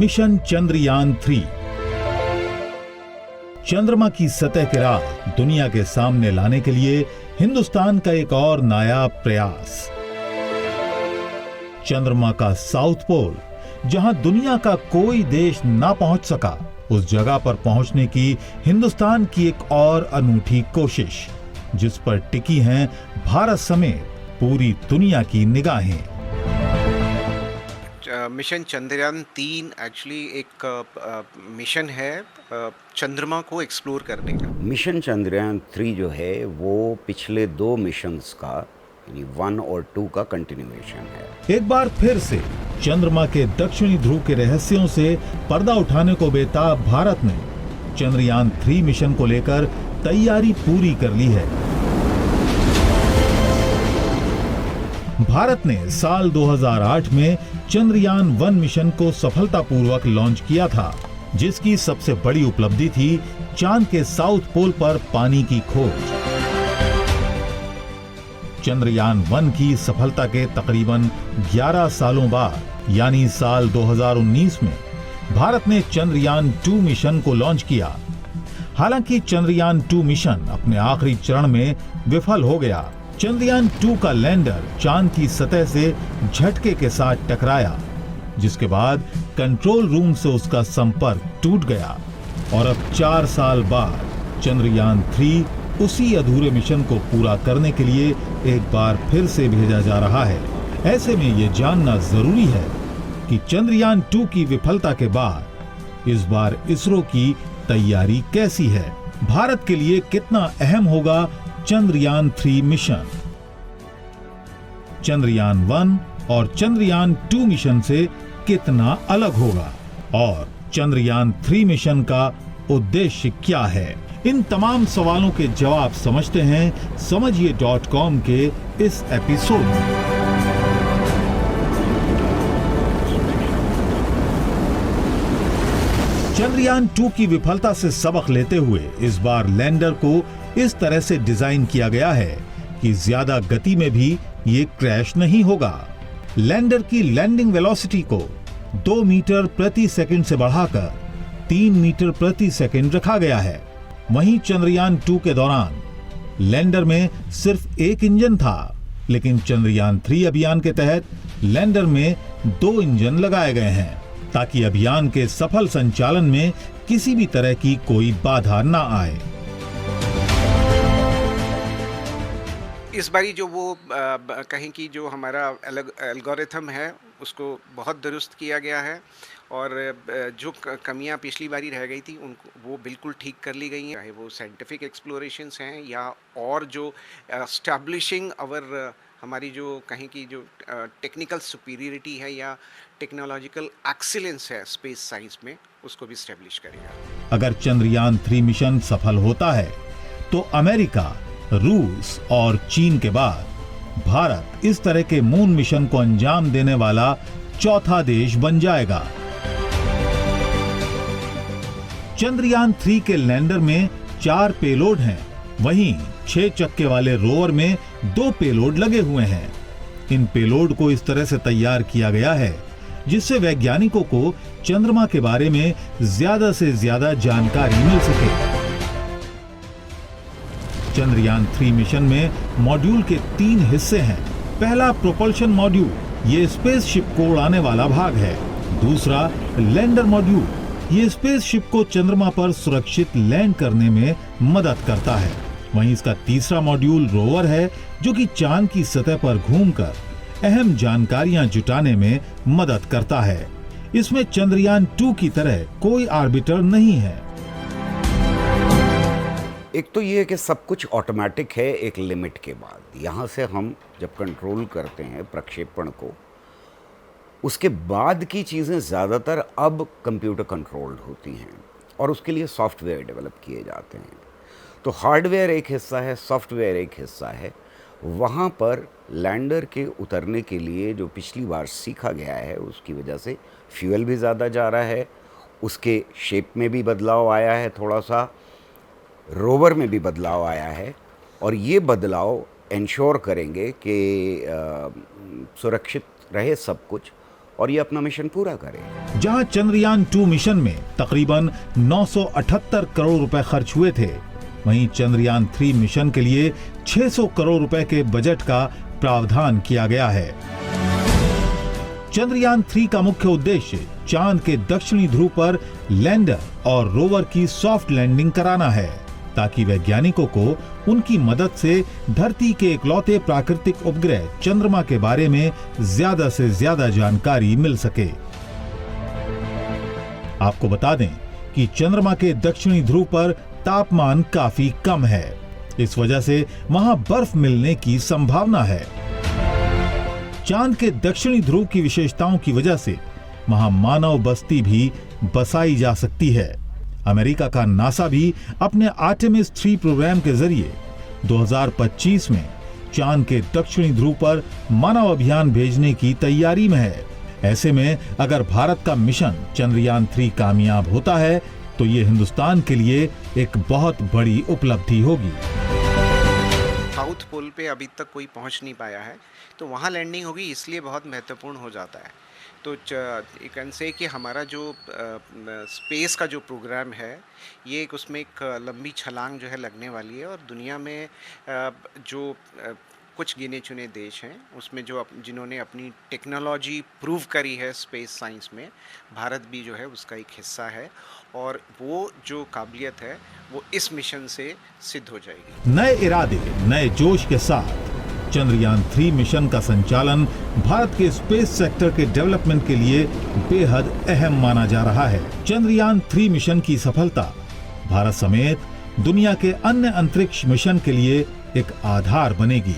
Mission Chandrayaan-3. चंद्रमा की सतह के राज दुनिया के सामने लाने के लिए हिंदुस्तान का एक और नायाब प्रयास। चंद्रमा का साउथ पोल, जहां दुनिया का कोई देश ना पहुंच सका, उस जगह पर पहुंचने की हिंदुस्तान की एक और अनूठी कोशिश, जिस पर टिकी हैं भारत समेत पूरी दुनिया की निगाहें। मिशन चंद्रयान-3 एक्चुअली एक मिशन है चंद्रमा को एक्सप्लोर करने का। मिशन चंद्रयान-3 जो है वो पिछले 2 मिशंस का, यानी 1 और 2 का कंटिन्यूएशन है। एक बार फिर से चंद्रमा के दक्षिणी ध्रुव के रहस्यों से पर्दा उठाने को बेताब भारत ने चंद्रयान-3 मिशन को लेकर तैयारी पूरी कर ली है। भारत ने साल 2008 में चंद्रयान-1 मिशन को सफलतापूर्वक लॉन्च किया था, जिसकी सबसे बड़ी उपलब्धि थी चांद के साउथ पोल पर पानी की खोज। चंद्रयान-1 की सफलता के तकरीबन 11 सालों बाद, यानी साल 2019 में भारत ने चंद्रयान-2 मिशन को लॉन्च किया। हालांकि चंद्रयान-2 मिशन अपने आखिरी चरण में विफल हो गया। चंद्रयान-2 का लैंडर चांद की सतह से झटके के साथ टकराया, जिसके बाद कंट्रोल रूम से उसका संपर्क टूट गया और अब 4 साल बाद चंद्रयान-3 उसी अधूरे मिशन को पूरा करने के लिए एक बार फिर से भेजा जा रहा है। ऐसे में ये जानना जरूरी है कि चंद्रयान-2 की विफलता के बाद इस बार इसरो की तैयारी कैसी है, भारत के लिए कितना अहम होगा चंद्रयान-3 मिशन। चंद्रयान-1 और चंद्रयान-2 मिशन से कितना अलग होगा और चंद्रयान-3 मिशन का उद्देश्य क्या है, इन तमाम सवालों के जवाब समझते हैं समझिए.com के इस एपिसोड में। चंद्रयान-2 की विफलता से सबक लेते हुए इस बार लैंडर को इस तरह से डिजाइन किया गया है कि ज्यादा गति में भी ये क्रैश नहीं होगा। लैंडर की लैंडिंग वेलोसिटी को 2 मीटर प्रति सेकंड से बढ़ाकर 3 मीटर प्रति सेकंड रखा गया है। वहीं चंद्रयान-2 के दौरान लैंडर में सिर्फ एक इंजन था, लेकिन चंद्रयान-3 अभियान के तहत लैंडर में 2 इंजन लगाए गए हैं, ताकि अभियान के सफल संचालन में किसी भी तरह की कोई बाधा ना आए। इस बारी जो वो कहें कि जो हमारा एल्गोरिथम है उसको बहुत दुरुस्त किया गया है और जो कमियां पिछली बारी रह गई थी उनको वो बिल्कुल ठीक कर ली गई हैं, चाहे वो साइंटिफिक एक्सप्लोरेशंस हैं या और जो एस्टैब्लिशिंग आवर हमारी जो कहें कि जो टेक्निकल सुपीरियरिटी है या टेक्नोलॉजिकल एक्सीलेंस है स्पेस साइंस में, उसको भी एस्टैब्लिश करेगा। अगर चंद्रयान-3 मिशन सफल होता है तो अमेरिका, रूस और चीन के बाद भारत इस तरह के मून मिशन को अंजाम देने वाला चौथा देश बन जाएगा। चंद्रयान-3 के लैंडर में 4 पेलोड हैं, वहीं 6 चक्के वाले रोवर में 2 पेलोड लगे हुए हैं। इन पेलोड को इस तरह से तैयार किया गया है जिससे वैज्ञानिकों को चंद्रमा के बारे में ज्यादा से ज्यादा जानकारी मिल सके। चंद्रयान-3 मिशन में मॉड्यूल के 3 हिस्से हैं। पहला प्रोपल्शन मॉड्यूल, ये स्पेसशिप को उड़ाने वाला भाग है। दूसरा लैंडर मॉड्यूल, ये स्पेसशिप को चंद्रमा पर सुरक्षित लैंड करने में मदद करता है। वहीं इसका तीसरा मॉड्यूल रोवर है, जो कि चांद की सतह पर घूमकर अहम जानकारियां जुटाने में मदद करता है। इसमें चंद्रयान-2 की तरह कोई ऑर्बिटर नहीं है। एक तो ये है कि सब कुछ ऑटोमेटिक है एक लिमिट के बाद। यहाँ से हम जब कंट्रोल करते हैं प्रक्षेपण को, उसके बाद की चीज़ें ज़्यादातर अब कंप्यूटर कंट्रोल्ड होती हैं और उसके लिए सॉफ्टवेयर डेवलप किए जाते हैं। तो हार्डवेयर एक हिस्सा है, सॉफ्टवेयर एक हिस्सा है। वहाँ पर लैंडर के उतरने के लिए जो पिछली बार सीखा गया है उसकी वजह से फ्यूल भी ज़्यादा जा रहा है, उसके शेप में भी बदलाव आया है, थोड़ा सा रोवर में भी बदलाव आया है और ये बदलाव इंश्योर करेंगे कि सुरक्षित रहे सब कुछ और ये अपना मिशन पूरा करे। जहां चंद्रयान 2 मिशन में तकरीबन 978 करोड़ रुपए खर्च हुए थे, वहीं चंद्रयान 3 मिशन के लिए 600 करोड़ रुपए के बजट का प्रावधान किया गया है। चंद्रयान 3 का मुख्य उद्देश्य चांद के दक्षिणी ध्रुव पर लैंडर और रोवर की सॉफ्ट लैंडिंग कराना है, ताकि वैज्ञानिकों को उनकी मदद से धरती के इकलौते प्राकृतिक उपग्रह चंद्रमा के बारे में ज्यादा से ज्यादा जानकारी मिल सके। आपको बता दें कि चंद्रमा के दक्षिणी ध्रुव पर तापमान काफी कम है, इस वजह से वहां बर्फ मिलने की संभावना है। चांद के दक्षिणी ध्रुव की विशेषताओं की वजह से वहां मानव बस्ती भी बसाई जा सकती है। अमेरिका का नासा भी अपने आर्टेमिस 3 प्रोग्राम के जरिए 2025 में चांद के दक्षिणी ध्रुव पर मानव अभियान भेजने की तैयारी में है। ऐसे में अगर भारत का मिशन चंद्रयान 3 कामयाब होता है तो ये हिंदुस्तान के लिए एक बहुत बड़ी उपलब्धि होगी। साउथ पोल पे अभी तक कोई पहुंच नहीं पाया है, तो वहाँ लैंडिंग होगी, इसलिए बहुत महत्वपूर्ण हो जाता है। तो यू कैन से कि हमारा जो स्पेस का जो प्रोग्राम है, ये एक उसमें एक लंबी छलांग जो है लगने वाली है, और दुनिया में जो कुछ गिने चुने देश हैं उसमें जो जिन्होंने अपनी टेक्नोलॉजी प्रूव करी है स्पेस साइंस में, भारत भी जो है उसका एक हिस्सा है, और वो जो काबिलियत है वो इस मिशन से सिद्ध हो जाएगी। नए इरादे, नए जोश के साथ चंद्रयान 3 मिशन का संचालन भारत के स्पेस सेक्टर के डेवलपमेंट के लिए बेहद अहम माना जा रहा है। चंद्रयान 3 मिशन की सफलता भारत समेत दुनिया के अन्य अंतरिक्ष मिशन के लिए एक आधार बनेगी।